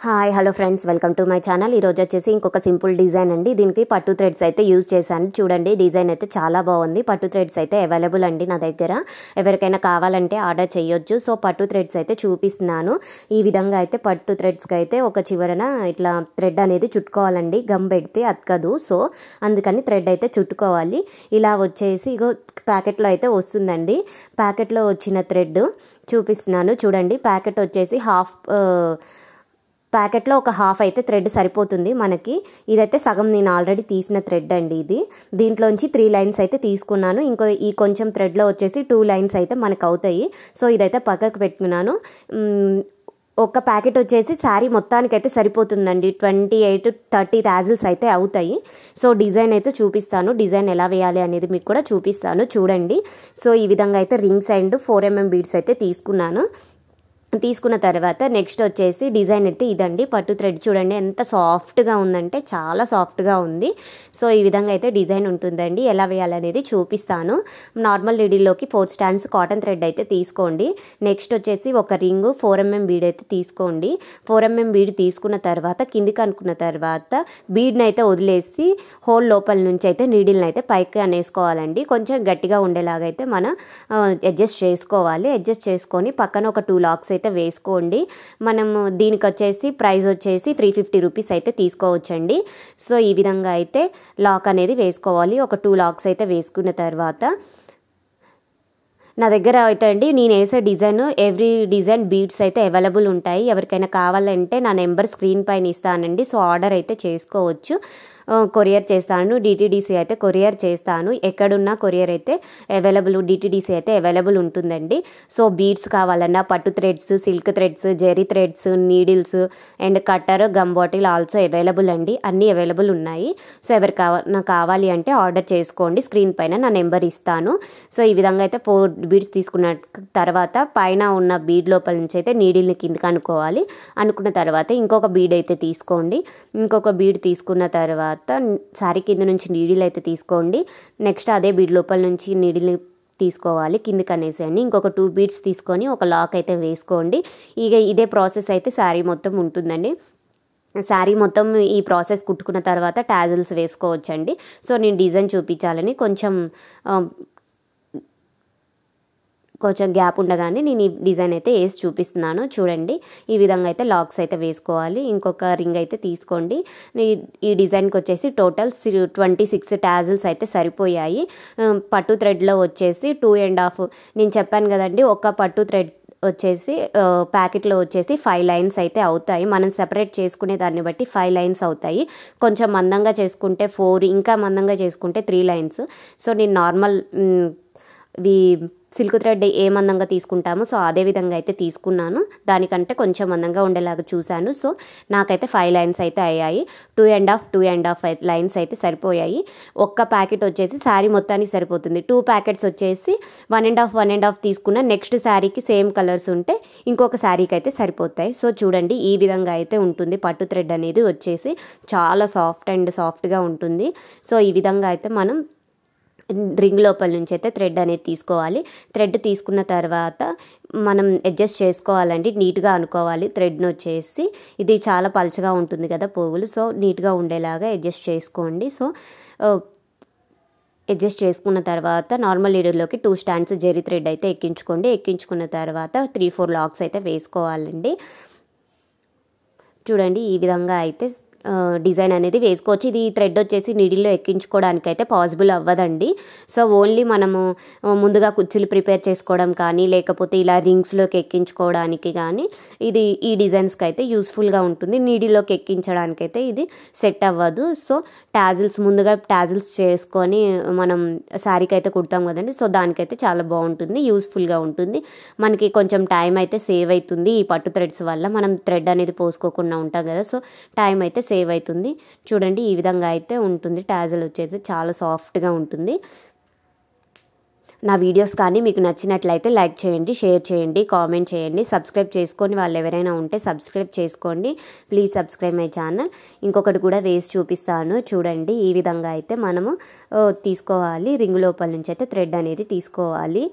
Hi hello friends, welcome to my channel. ఈరోజు వచ్చేసి ఇంకొక సింపుల్ డిజైన్ అండి. దీనికి పట్టు థ్రెడ్స్ అయితే యూజ్ చేశాను. చూడండి, డిజైన్ అయితే చాలా బాగుంది. పట్టు థ్రెడ్స్ అయితే అవైలబుల్ అండి నా దగ్గర. ఎవరికైనా కావాలంటే ఆర్డర్ చేయొచ్చు. సో పట్టు థ్రెడ్స్ అయితే చూపిస్తున్నాను. ఈ విధంగా అయితే పట్టు థ్రెడ్స్కి అయితే ఒక చివరన ఇట్లా థ్రెడ్ అనేది చుట్టుకోవాలండి. గమ్ పెడితే అతకదు. సో అందుకని థ్రెడ్ అయితే చుట్టుకోవాలి. ఇలా వచ్చేసి ఇగో ప్యాకెట్లో అయితే వస్తుందండి. ప్యాకెట్లో వచ్చిన థ్రెడ్ చూపిస్తున్నాను. చూడండి, ప్యాకెట్ వచ్చేసి ప్యాకెట్లో ఒక హాఫ్ అయితే థ్రెడ్ సరిపోతుంది మనకి. ఇదైతే సగం నేను ఆల్రెడీ తీసిన థ్రెడ్ అండి. దీంట్లోంచి 3 లైన్స్ అయితే తీసుకున్నాను. ఈ కొంచెం థ్రెడ్లో వచ్చేసి 2 లైన్స్ అయితే మనకు అవుతాయి. సో ఇదైతే పక్కకు పెట్టుకున్నాను. ఒక ప్యాకెట్ వచ్చేసి శారీ మొత్తానికైతే సరిపోతుందండి. 28-30 టాజిల్స్ అయితే అవుతాయి. సో డిజైన్ అయితే చూపిస్తాను. డిజైన్ ఎలా వేయాలి అనేది మీకు కూడా చూపిస్తాను. చూడండి, సో ఈ విధంగా అయితే రింగ్స్ అండ్ 4mm బీడ్స్ అయితే తీసుకున్న తర్వాత నెక్స్ట్ వచ్చేసి డిజైన్ అయితే ఇదండి. పట్టు థ్రెడ్ చూడండి ఎంత సాఫ్ట్గా ఉందంటే చాలా సాఫ్ట్గా ఉంది. సో ఈ విధంగా అయితే డిజైన్ ఉంటుందండి. ఎలా వేయాలనేది చూపిస్తాను. నార్మల్ నీడిల్లోకి 4 స్టాండ్స్ కాటన్ థ్రెడ్ అయితే తీసుకోండి. నెక్స్ట్ వచ్చేసి ఒక రింగ్ 4mm బీడ్ అయితే తీసుకోండి. 4mm బీడ్ తీసుకున్న తర్వాత కిందికి అనుకున్న తర్వాత బీడ్ని అయితే వదిలేసి హోల్ లోపల నుంచి అయితే నీడిల్ని అయితే పైకి అనేసుకోవాలండి. కొంచెం గట్టిగా ఉండేలాగా అయితే మనం అడ్జస్ట్ చేసుకోవాలి. అడ్జస్ట్ చేసుకొని పక్కన ఒక 2 లాక్స్ అయితే వేసుకోండి. మనము దీనికి వచ్చేసి ప్రైస్ వచ్చేసి 350 రూపీస్ అయితే తీసుకోవచ్చండి. సో ఈ విధంగా అయితే లాక్ అనేది వేసుకోవాలి. ఒక 2 లాక్స్ అయితే వేసుకున్న తర్వాత నా దగ్గర అయితే అండి నేను వేసే ఎవ్రీ డిజైన్ బీడ్స్ అయితే అవైలబుల్ ఉంటాయి. ఎవరికైనా కావాలంటే నా నెంబర్ స్క్రీన్ పైన ఇస్తానండి. సో ఆర్డర్ అయితే చేసుకోవచ్చు. కొరియర్ చేస్తాను. డిటిడిసి అయితే కొరియర్ చేస్తాను. ఎక్కడున్నా కొరియర్ అయితే అవైలబుల్, డిటిడిసి అయితే అవైలబుల్ ఉంటుందండి. సో బీడ్స్ కావాలన్నా పట్టు threads, silk threads, zari threads, needles and cutter, gum bottle also available అండి. అన్నీ అవైలబుల్ ఉన్నాయి. సో నాకు కావాలి అంటే ఆర్డర్ చేసుకోండి. స్క్రీన్ పైన నా నెంబర్ ఇస్తాను. సో ఈ విధంగా అయితే 4 బీడ్స్ తీసుకున్న తర్వాత పైన ఉన్న బీడ్ లోపల నుంచి అయితే నీడిల్ని కిందకి అనుకున్న తర్వాత ఇంకొక బీడ్ అయితే తీసుకోండి. ఇంకొక బీడ్ తీసుకున్న తర్వాత శారీ కింద నుంచి నీడిల్ అయితే తీసుకోండి. నెక్స్ట్ అదే బీడ్ లోపల నుంచి నీడిల్ని తీసుకోవాలి కిందకి అనేసేయండి. ఇంకొక 2 బీడ్స్ తీసుకొని ఒక లాక్ అయితే వేసుకోండి. ఇదే ప్రాసెస్ అయితే శారీ మొత్తం ఉంటుందండి. శారీ మొత్తం ఈ ప్రాసెస్ కుట్టుకున్న తర్వాత టాజిల్స్ వేసుకోవచ్చండి. సో నేను డిజైన్ చూపించాలని కొంచెం గ్యాప్ ఉండగానే నేను ఈ డిజైన్ అయితే వేసి చూపిస్తున్నాను. చూడండి, ఈ విధంగా అయితే లాక్స్ అయితే వేసుకోవాలి. ఇంకొక రింగ్ అయితే తీసుకోండి. ఈ డిజైన్కి వచ్చేసి టోటల్ 26 టాజిల్స్ అయితే సరిపోయాయి. పట్టు థ్రెడ్లో వచ్చేసి 2.5 నేను చెప్పాను కదండి. ఒక పట్టు థ్రెడ్ వచ్చేసి ప్యాకెట్లో వచ్చేసి 5 లైన్స్ అయితే అవుతాయి. మనం సెపరేట్ చేసుకునే దాన్ని బట్టి 5 లైన్స్ అవుతాయి. కొంచెం మందంగా చేసుకుంటే 4, ఇంకా మందంగా చేసుకుంటే 3 లైన్స్. సో నేను నార్మల్ సిల్క్ థ్రెడ్ ఏ మందంగా తీసుకుంటామో సో అదే విధంగా అయితే తీసుకున్నాను. దానికంటే కొంచెం మందంగా ఉండేలాగా చూశాను. సో నాకైతే 5 లైన్స్ అయితే అయ్యాయి. 2.5 లైన్స్ అయితే సరిపోయాయి. ఒక్క ప్యాకెట్ వచ్చేసి శారీ మొత్తానికి సరిపోతుంది. 2 ప్యాకెట్స్ వచ్చేసి 1.5 తీసుకున్న నెక్స్ట్ శారీకి సేమ్ కలర్స్ ఉంటే ఇంకొక శారీకి అయితే సరిపోతాయి. సో చూడండి, ఈ విధంగా అయితే ఉంటుంది. పట్టు థ్రెడ్ అనేది వచ్చేసి చాలా సాఫ్ట్గా ఉంటుంది. సో ఈ విధంగా అయితే మనం రింగ్ లోపల నుంచి అయితే థ్రెడ్ అనేది తీసుకోవాలి. థ్రెడ్ తీసుకున్న తర్వాత మనం అడ్జస్ట్ చేసుకోవాలండి. నీట్గా అనుకోవాలి. థ్రెడ్ను వచ్చేసి ఇది చాలా పల్చగా ఉంటుంది కదా పోగులు. సో నీట్గా ఉండేలాగా అడ్జస్ట్ చేసుకోండి. సో అడ్జస్ట్ చేసుకున్న తర్వాత నార్మల్ నీడిల్లోకి 2 స్టాండ్స్ జెరీ థ్రెడ్ అయితే ఎక్కించుకోండి. ఎక్కించుకున్న తర్వాత 3-4 లాక్స్ అయితే వేసుకోవాలండి. చూడండి, ఈ విధంగా అయితే డిజైన్ అనేది వేసుకోవచ్చు. ఇది థ్రెడ్ వచ్చేసి నీడిల్లో ఎక్కించుకోవడానికి అయితే పాసిబుల్ అవ్వదండి. సో ఓన్లీ మనము ముందుగా కుచ్చులు ప్రిపేర్ చేసుకోవడం కానీ లేకపోతే ఇలా రింగ్స్లోకి ఎక్కించుకోవడానికి కానీ ఈ డిజైన్స్కి అయితే యూస్ఫుల్గా ఉంటుంది. నీడిల్లోకి ఎక్కించడానికి అయితే ఇది సెట్ అవ్వదు. సో ముందుగా టాజిల్స్ చేసుకొని మనం శారీకి అయితే కుడతాం కదండి. సో దానికైతే చాలా బాగుంటుంది, యూస్ఫుల్గా ఉంటుంది. మనకి కొంచెం టైం అయితే సేవ్ అవుతుంది. ఈ పట్టు థ్రెడ్స్ వల్ల మనం థ్రెడ్ అనేది పోసుకోకుండా ఉంటాం కదా. సో టైం అయితే సేవ్ అవుతుంది. చూడండి, ఈ విధంగా అయితే ఉంటుంది. టాజిల్ వచ్చేది చాలా సాఫ్ట్గా ఉంటుంది. నా వీడియోస్ కానీ మీకు నచ్చినట్లయితే లైక్ చేయండి, షేర్ చేయండి, కామెంట్ చేయండి. సబ్స్క్రైబ్ చేసుకొని వాళ్ళు ఎవరైనా ఉంటే సబ్స్క్రైబ్ చేసుకోండి. Please subscribe my channel. ఇంకొకటి కూడా వేసి చూపిస్తాను. చూడండి, ఈ విధంగా అయితే మనము తీసుకోవాలి. రింగ్ లోపల నుంచి అయితే థ్రెడ్ అనేది తీసుకోవాలి.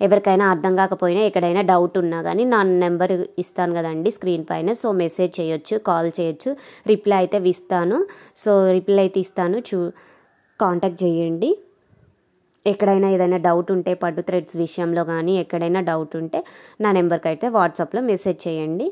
ఎవరికైనా అర్థం కాకపోయినా ఎక్కడైనా డౌట్ ఉన్నా కానీ నా నెంబర్ ఇస్తాను కదండి స్క్రీన్ పైన. సో మెసేజ్ చేయొచ్చు, కాల్ చేయొచ్చు, రిప్లై అయితే ఇస్తాను. సో రిప్లై అయితే ఇస్తాను, కాంటాక్ట్ చేయండి. ఎక్కడైనా ఏదైనా డౌట్ ఉంటే పట్టు థ్రెడ్స్ విషయంలో కానీ ఎక్కడైనా డౌట్ ఉంటే నా నెంబర్కి అయితే వాట్సాప్లో మెసేజ్ చేయండి.